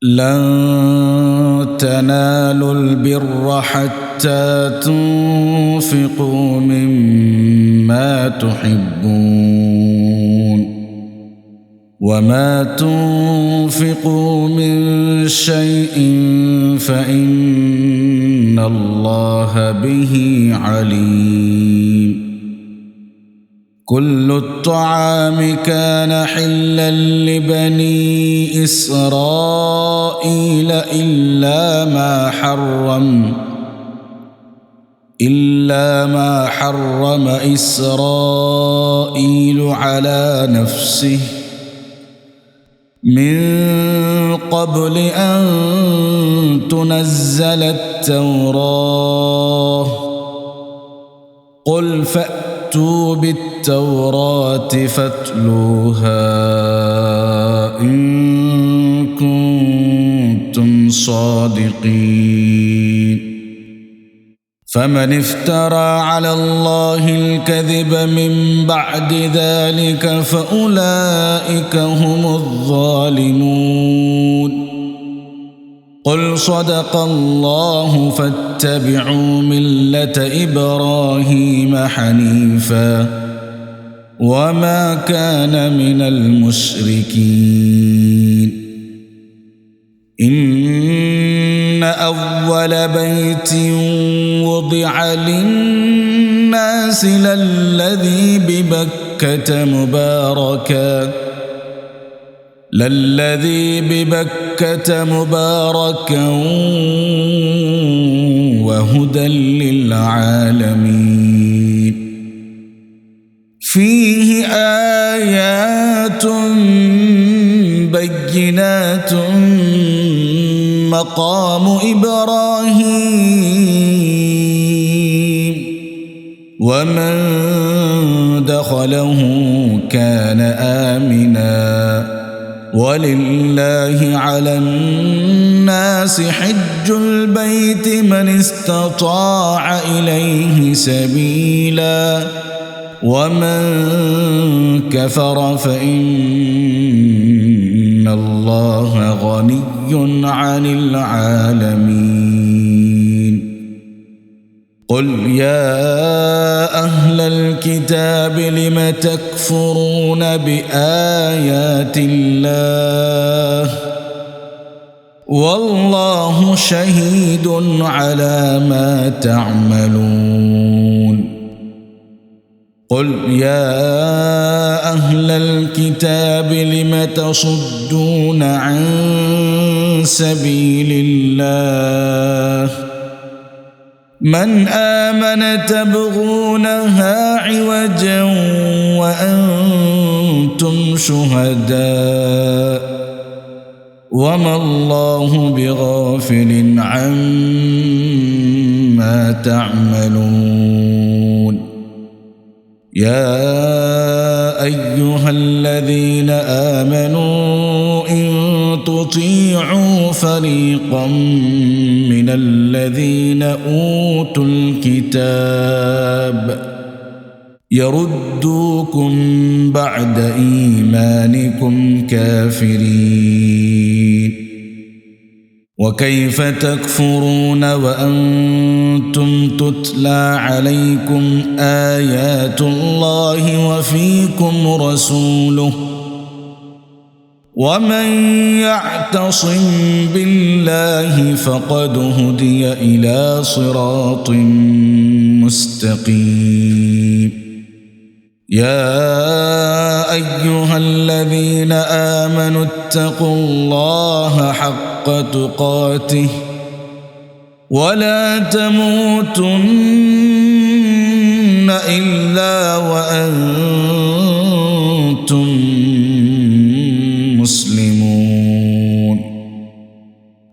لن تنالوا البر حتى تنفقوا مما تحبون وما تنفقوا من شيء فإن الله به عليم. كل الطعام كان حلا لبني إسرائيل إلا ما حرم إسرائيل على نفسه من قبل أن تنزل التوراة. قل فأتوا بالتوراة فاتلوها إن كنتم صادقين. فمن افترى على الله الكذب من بعد ذلك فأولئك هم الظالمون. قل صدق الله فاتبعوا ملة إبراهيم حنيفا وما كان من المشركين. إن أول بيت وضع للناس للذي ببكة مباركا وهدى للعالمين. فيه آيات بينات مقام إبراهيم ومن دخله كان آمنا ولله على الناس حج البيت من استطاع إليه سبيلا ومن كفر فإن الله غني عن العالمين. قل يا أهل الكتاب لم تكفرون بآيات الله والله شهيد على ما تعملون. قل يا أهل الكتاب لم تصدون عن سبيل الله من آمن تبغونها عوجا وأنتم شهداء وما الله بغافل عما تعملون. يا أيها الذين آمنوا إن تطيعوا فريقا من الذين أوتوا الكتاب يردوكم بعد إيمانكم كافرين. وكيف تكفرون وأنتم تتلى عليكم آيات الله وفيكم رسوله ومن يعتصم بالله فقد هدي إلى صراط مستقيم. يا أيها الذين آمنوا اتقوا الله حق تقاته ولا تموتن إلا وأنتم مسلمون.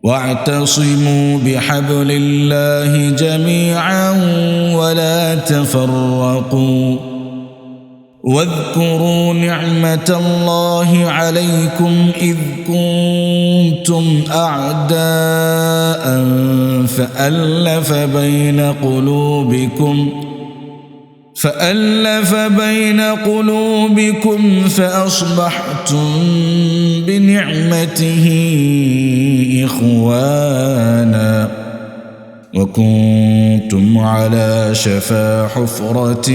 واعتصموا بحبل الله جميعا ولا تفرقوا واذكروا نعمة الله عليكم إذ كنتم أعداء فألف بين قلوبكم فأصبحتم بنعمته إخوانا وكنتم على شفا حفرة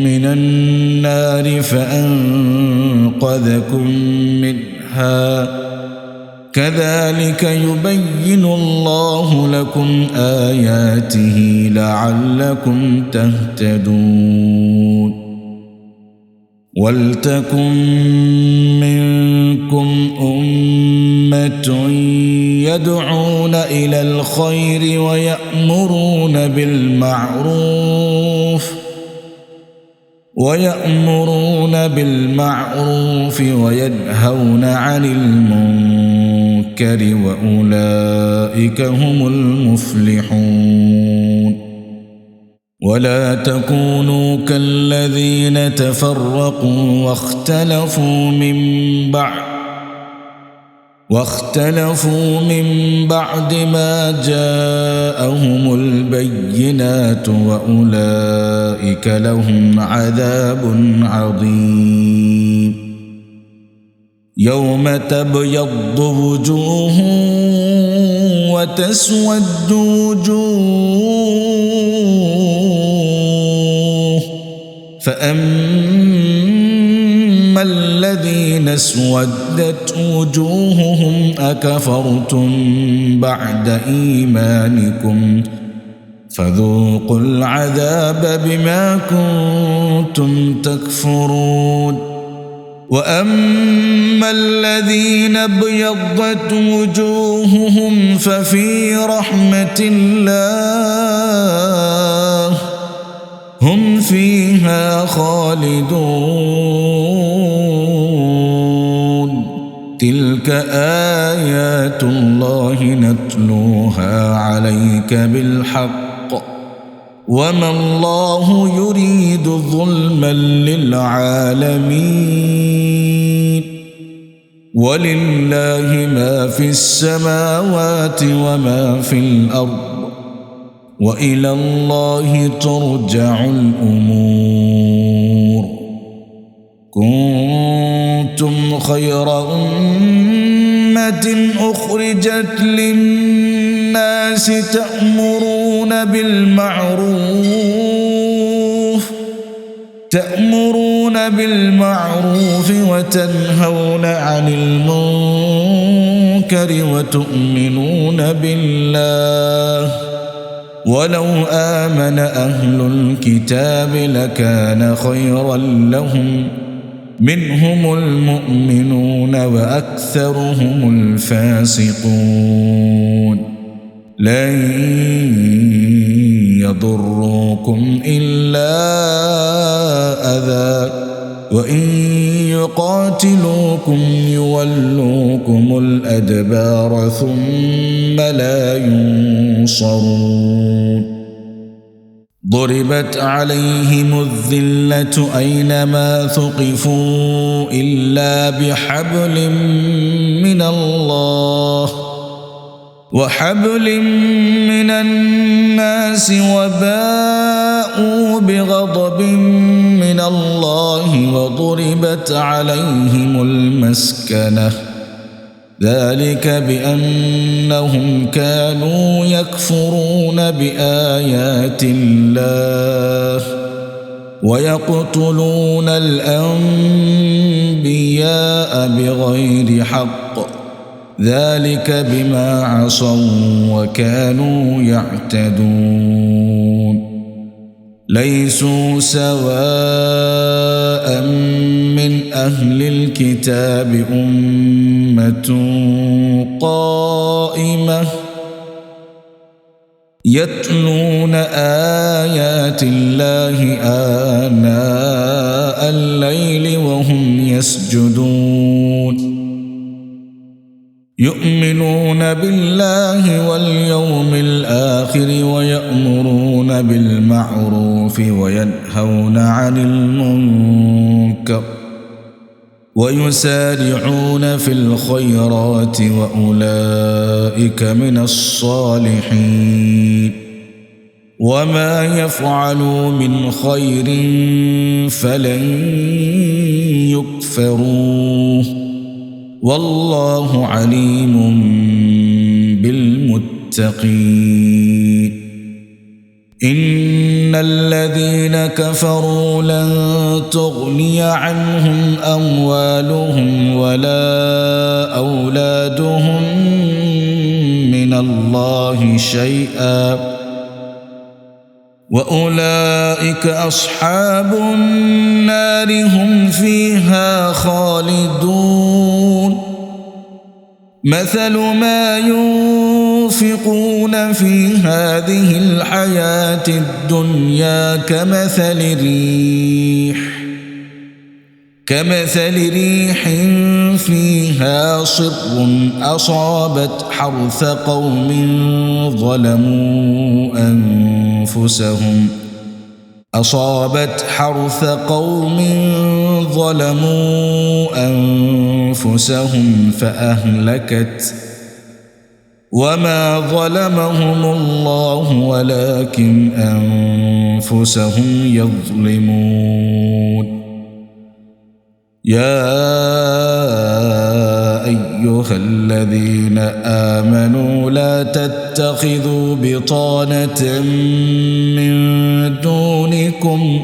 من النار فأنقذكم منها كذلك يبين الله لكم آياته لعلكم تهتدون ولتكن منكم أمة يدعون إلى الخير ويأمرون بالمعروف وينهون عن المنكر وأولئك هم المفلحون ولا تكونوا كالذين تفرقوا واختلفوا من بعد ما جاءهم البينات وأولئك لهم عذاب عظيم يوم تبيض وجوه وتسود وجوه فأما الذين اسودت وجوههم أكفرتم بعد إيمانكم فذوقوا العذاب بما كنتم تكفرون وأما الذين ابيضت وجوههم ففي رحمة الله هم فيها خالدون تلك آيات الله نتلوها عليك بالحق وما الله يريد ظلما للعالمين ولله ما في السماوات وما في الأرض وإلى الله ترجع الأمور كنتم خير أمة أخرجت للناس تأمرون بالمعروف وتنهون عن المنكر وتؤمنون بالله ولو آمن أهل الكتاب لكان خيرا لهم منهم المؤمنون وأكثرهم الفاسقون لن يضروكم إلا أذى وإن يقاتلوكم يولوكم الأدبار ثم لا ينصرون ضربت عليهم الذلة أينما ثقفوا إلا بحبل من الله وحبل من الناس وباءوا بغضب من الله وضربت عليهم المسكنة ذلك بأنهم كانوا يكفرون بآيات الله ويقتلون الأنبياء بغير حق ذلك بما عصوا وكانوا يعتدون ليسوا سواء من أهل الكتاب أمة قائمة يتلون آيات الله آناء الليل وهم يسجدون يؤمنون بالله واليوم الآخر ويأمرون بالمعروف وينهون عن المنكر ويسارعون في الخيرات وأولئك من الصالحين وما يفعلوا من خير فلن يكفروه والله عليم بالمتقين إن الذين كفروا لن تغني عنهم أموالهم ولا أولادهم من الله شيئا وأولئك أصحاب النار هم فيها خالدون مثل ما ينفقون في هذه الحياة الدنيا كمثل ريح فيها صر أصابت حرث قوم ظلموا أنفسهم فأهلكت وما ظلمهم الله ولكن أنفسهم يظلمون يا أيها الذين آمنوا لا تتخذوا بطانة من دونكم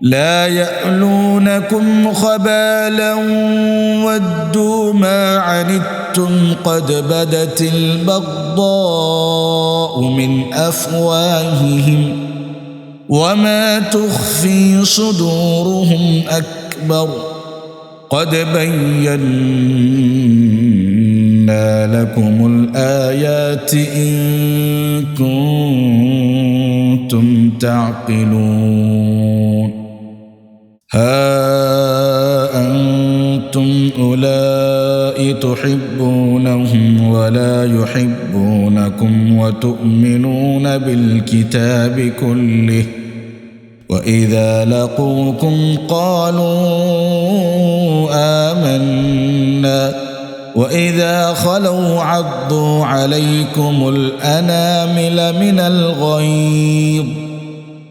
لا يألونكم خبالا ودوا ما عنتم قد بدت البغضاء من أفواههم وما تخفي صدورهم أكبر قد بينا لكم الآيات إن كنتم تعقلون ها أنتم أولئك تحبونهم ولا يحبونكم وتؤمنون بالكتاب كله وإذا لقوكم قالوا آمنا وإذا خلوا عضوا عليكم الأنامل من الغيظ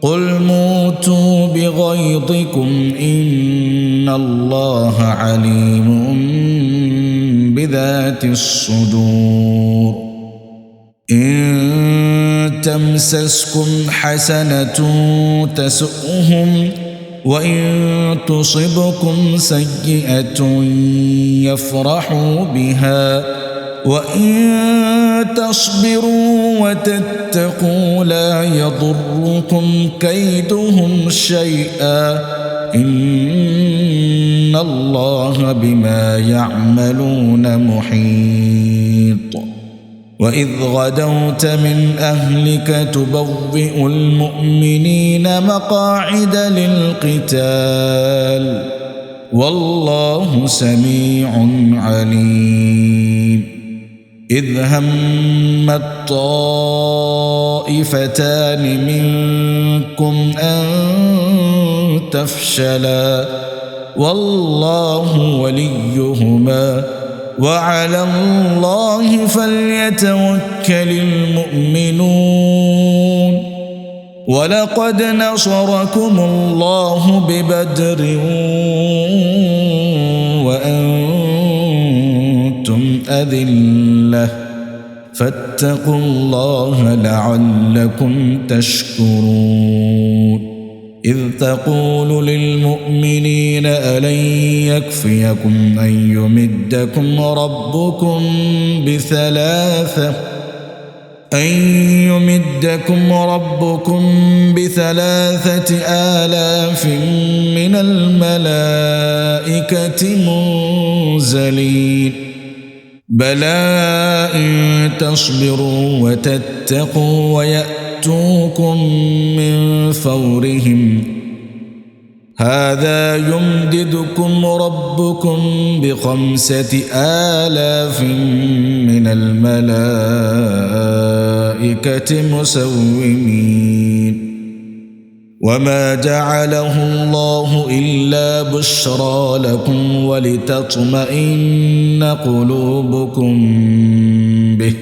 قل موتوا بغيظكم إن الله عليم بذات الصدور إن تمسسكم حسنة تسؤهم وإن تصبكم سيئة يفرحوا بها وإن تصبروا وتتقوا لا يضركم كيدهم شيئا إن الله بما يعملون محيط وإذ غدوت من أهلك تبوئ المؤمنين مقاعد للقتال والله سميع عليم إذ هم الطائفتان منكم أن تفشلا والله وليهما وعلى الله فليتوكل المؤمنون ولقد نصركم الله ببدر وأنتم أذلة فاتقوا الله لعلكم تشكرون إذ تقول للمؤمنين ألن يكفيكم أن يمدكم ربكم ب3,000 آلاف من الملائكة منزلين بلى إن تصبروا وتتقوا ويأتوكم من فورهم هذا يمددكم ربكم ب5,000 من الملائكة مسومين وما جعله الله إلا بشرى لكم ولتطمئن قلوبكم به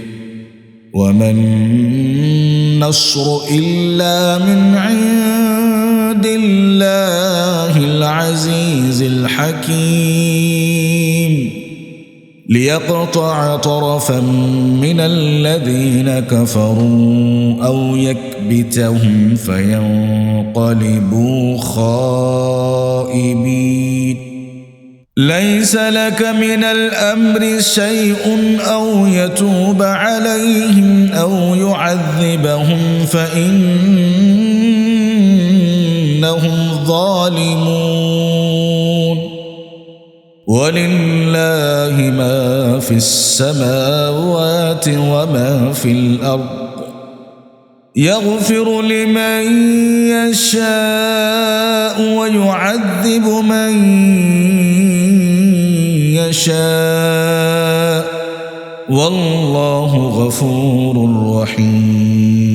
وما النصر إلا من عند الله العزيز الحكيم ليقطع طرفا من الذين كفروا أو يكبتهم فينقلبوا خائبين ليس لك من الأمر شيء أو يتوب عليهم أو يعذبهم فإنهم ظالمون ولله ما في السماوات وما في الأرض يغفر لمن يشاء ويعذب من يشاء والله غفور رحيم